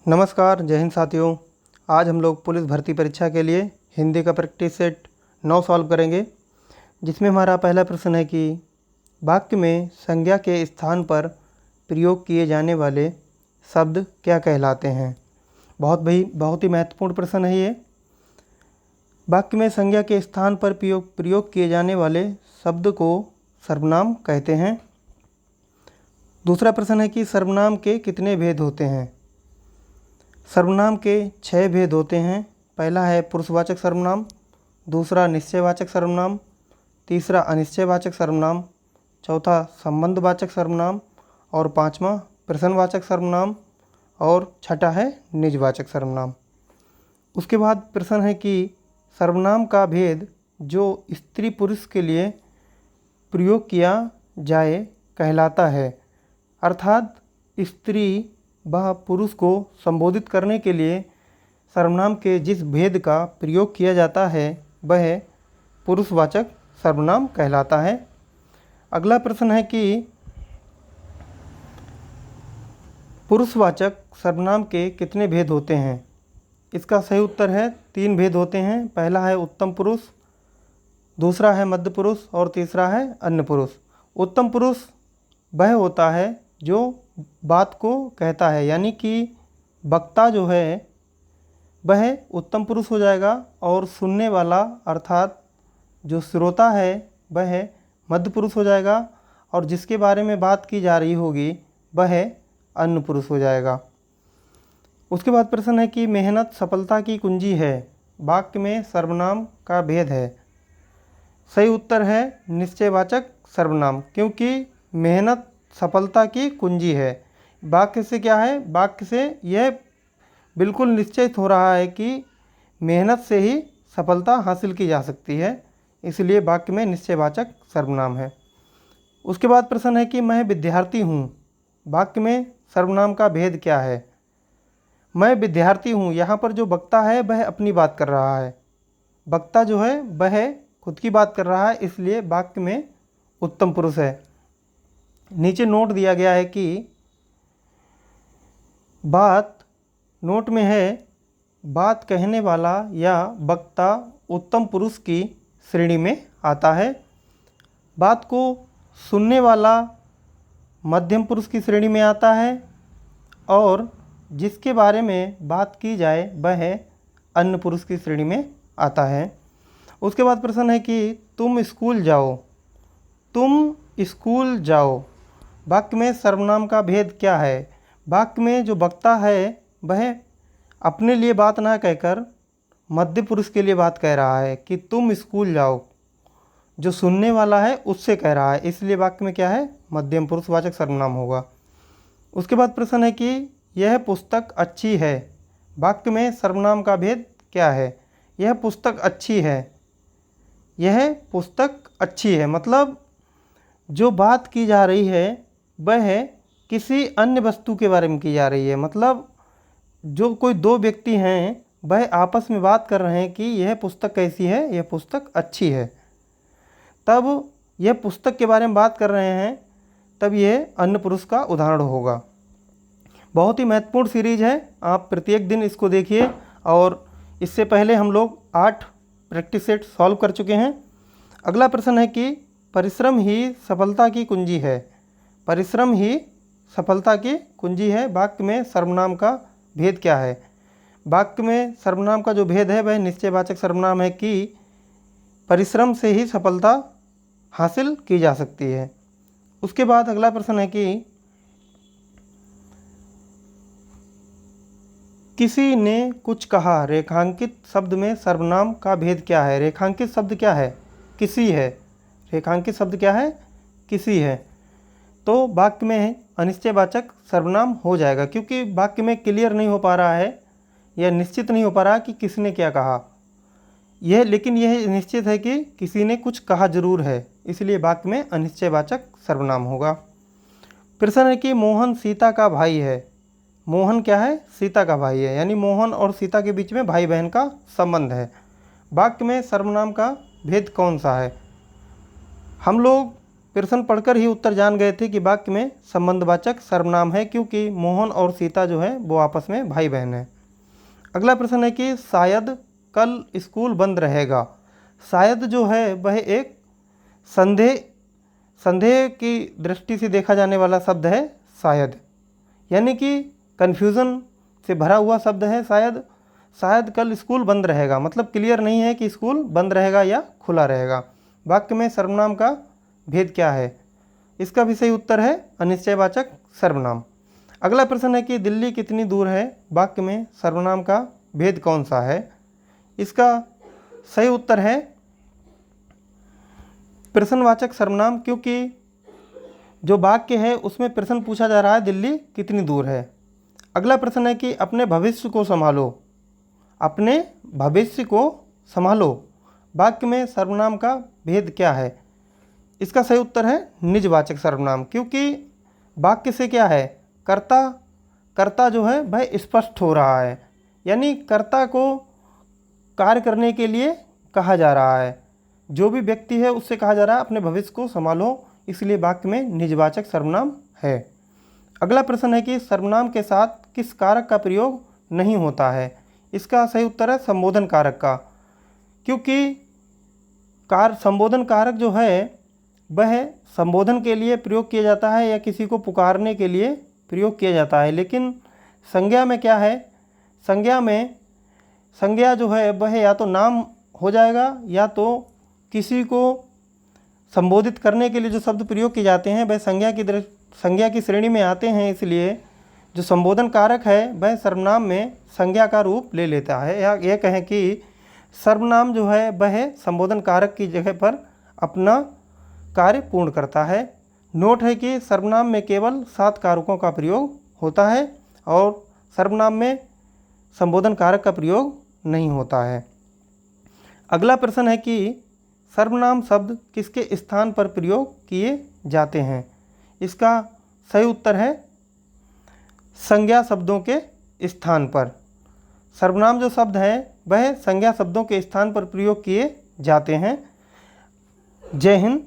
नमस्कार, जय हिंद साथियों। आज हम लोग पुलिस भर्ती परीक्षा के लिए हिंदी का प्रैक्टिस सेट 9 सॉल्व करेंगे, जिसमें हमारा पहला प्रश्न है कि वाक्य में संज्ञा के स्थान पर प्रयोग किए जाने वाले शब्द क्या कहलाते हैं। बहुत ही महत्वपूर्ण प्रश्न है ये। वाक्य में संज्ञा के स्थान पर प्रयोग किए जाने वाले शब्द को सर्वनाम कहते हैं। दूसरा प्रश्न है कि सर्वनाम के कितने भेद होते हैं। सर्वनाम के 6 भेद होते हैं। पहला है पुरुषवाचक सर्वनाम, दूसरा निश्चयवाचक सर्वनाम, तीसरा अनिश्चयवाचक सर्वनाम, चौथा संबंधवाचक सर्वनाम और पांचवा प्रश्नवाचक सर्वनाम और छठा है निजवाचक सर्वनाम। उसके बाद प्रश्न है कि सर्वनाम का भेद जो स्त्री पुरुष के लिए प्रयोग किया जाए कहलाता है, अर्थात स्त्री व पुरुष को संबोधित करने के लिए सर्वनाम के जिस भेद का प्रयोग किया जाता है वह पुरुषवाचक सर्वनाम कहलाता है। अगला प्रश्न है कि पुरुषवाचक सर्वनाम के कितने भेद होते हैं। इसका सही उत्तर है 3 भेद होते हैं। पहला है उत्तम पुरुष, दूसरा है मध्य पुरुष और तीसरा है अन्य पुरुष। उत्तम पुरुष वह होता है जो बात को कहता है, यानी कि वक्ता जो है वह उत्तम पुरुष हो जाएगा और सुनने वाला अर्थात जो श्रोता है वह मध्य पुरुष हो जाएगा और जिसके बारे में बात की जा रही होगी वह अन्य पुरुष हो जाएगा। उसके बाद प्रश्न है कि मेहनत सफलता की कुंजी है, वाक्य में सर्वनाम का भेद है। सही उत्तर है निश्चयवाचक सर्वनाम, क्योंकि मेहनत सफलता की कुंजी है। वाक्य से क्या है, वाक्य से यह बिल्कुल निश्चित हो रहा है कि मेहनत से ही सफलता हासिल की जा सकती है, इसलिए वाक्य में निश्चयवाचक सर्वनाम है। उसके बाद प्रश्न है कि मैं विद्यार्थी हूँ, वाक्य में सर्वनाम का भेद क्या है। मैं विद्यार्थी हूँ, यहाँ पर जो वक्ता है वह अपनी बात कर रहा है, वक्ता जो है वह खुद की बात कर रहा है, इसलिए वाक्य में उत्तम पुरुष है। नीचे नोट दिया गया है कि नोट में है बात कहने वाला या वक्ता उत्तम पुरुष की श्रेणी में आता है, बात को सुनने वाला मध्यम पुरुष की श्रेणी में आता है और जिसके बारे में बात की जाए वह अन्य पुरुष की श्रेणी में आता है। उसके बाद प्रश्न है कि तुम स्कूल जाओ, तुम स्कूल जाओ, वाक्य में सर्वनाम का भेद क्या है। वाक्य में जो वक्ता है वह अपने लिए बात ना कहकर मध्य पुरुष के लिए बात कह रहा है कि तुम स्कूल जाओ, जो सुनने वाला है उससे कह रहा है, इसलिए वाक्य में क्या है, मध्यम पुरुषवाचक सर्वनाम होगा। उसके बाद प्रश्न है कि यह पुस्तक अच्छी है, वाक्य में सर्वनाम का भेद क्या है। यह पुस्तक अच्छी है, यह पुस्तक अच्छी है मतलब जो बात की जा रही है वह किसी अन्य वस्तु के बारे में की जा रही है, मतलब जो कोई 2 व्यक्ति हैं वह आपस में बात कर रहे हैं कि यह पुस्तक कैसी है, यह पुस्तक अच्छी है, तब यह पुस्तक के बारे में बात कर रहे हैं, तब यह अन्य पुरुष का उदाहरण होगा। बहुत ही महत्वपूर्ण सीरीज है, आप प्रत्येक दिन इसको देखिए। और इससे पहले हम लोग 8 प्रैक्टिस सेट सॉल्व कर चुके हैं। अगला प्रश्न है कि परिश्रम ही सफलता की कुंजी है, परिश्रम ही सफलता की कुंजी है, वाक्य में सर्वनाम का भेद क्या है। वाक्य में सर्वनाम का जो भेद है वह निश्चयवाचक सर्वनाम है कि परिश्रम से ही सफलता हासिल की जा सकती है। उसके बाद अगला प्रश्न है कि किसी ने कुछ कहा, रेखांकित शब्द में सर्वनाम का भेद क्या है। रेखांकित शब्द क्या है, किसी है, रेखांकित शब्द क्या है, किसी है, तो वाक्य में अनिश्चयवाचक सर्वनाम हो जाएगा, क्योंकि वाक्य में क्लियर नहीं हो पा रहा है या निश्चित नहीं हो पा रहा कि किसने क्या कहा। लेकिन यह निश्चित है कि किसी ने कुछ कहा जरूर है, इसलिए वाक्य में अनिश्चयवाचक सर्वनाम होगा। प्रश्न है कि मोहन सीता का भाई है, मोहन क्या है, सीता का भाई है, यानी मोहन और सीता के बीच में भाई बहन का संबंध है। वाक्य में सर्वनाम का भेद कौन सा है। हम लोग प्रश्न पढ़कर ही उत्तर जान गए थे कि वाक्य में संबंधवाचक सर्वनाम है, क्योंकि मोहन और सीता जो है वो आपस में भाई बहन हैं। अगला प्रश्न है कि शायद कल स्कूल बंद रहेगा। शायद जो है वह एक संदेह की दृष्टि से देखा जाने वाला शब्द है शायद, यानी कि कन्फ्यूज़न से भरा हुआ शब्द है शायद। शायद कल स्कूल बंद रहेगा मतलब क्लियर नहीं है कि स्कूल बंद रहेगा या खुला रहेगा। वाक्य में सर्वनाम का भेद क्या है? इसका भी सही उत्तर है अनिश्चयवाचक सर्वनाम। अगला प्रश्न है कि दिल्ली कितनी दूर है। वाक्य में सर्वनाम का भेद कौन सा है? इसका सही उत्तर है प्रश्नवाचक सर्वनाम, क्योंकि जो वाक्य है उसमें प्रश्न पूछा जा रहा है दिल्ली कितनी दूर है। अगला प्रश्न है कि अपने भविष्य को संभालो। अपने भविष्य को संभालो वाक्य में सर्वनाम का भेद क्या है? इसका सही उत्तर है निजवाचक सर्वनाम, क्योंकि वाक्य से क्या है, कर्ता जो है वह स्पष्ट हो रहा है, यानी कर्ता को कार्य करने के लिए कहा जा रहा है। जो भी व्यक्ति है उससे कहा जा रहा है अपने भविष्य को संभालो, इसलिए वाक्य में निजवाचक सर्वनाम है। अगला प्रश्न है कि सर्वनाम के साथ किस कारक का प्रयोग नहीं होता है? इसका सही उत्तर है संबोधन कारक का, क्योंकि संबोधन कारक जो है वह संबोधन के लिए प्रयोग किया जाता है या किसी को पुकारने के लिए प्रयोग किया जाता है। लेकिन संज्ञा में क्या है, संज्ञा जो है वह या तो नाम हो जाएगा या तो किसी को संबोधित करने के लिए जो शब्द प्रयोग किए जाते हैं वह संज्ञा की श्रेणी में आते हैं। इसलिए जो संबोधन कारक है वह सर्वनाम में संज्ञा का रूप ले लेता है, या यह कहें कि सर्वनाम जो है वह संबोधन कारक की जगह पर अपना कार्य पूर्ण करता है। नोट है कि सर्वनाम में केवल 7 कारकों का प्रयोग होता है और सर्वनाम में संबोधन कारक का प्रयोग नहीं होता है। अगला प्रश्न है कि सर्वनाम शब्द किसके स्थान पर प्रयोग किए जाते हैं? इसका सही उत्तर है संज्ञा शब्दों के स्थान पर। सर्वनाम जो शब्द है वह संज्ञा शब्दों के स्थान पर प्रयोग किए जाते हैं। जय हिंद।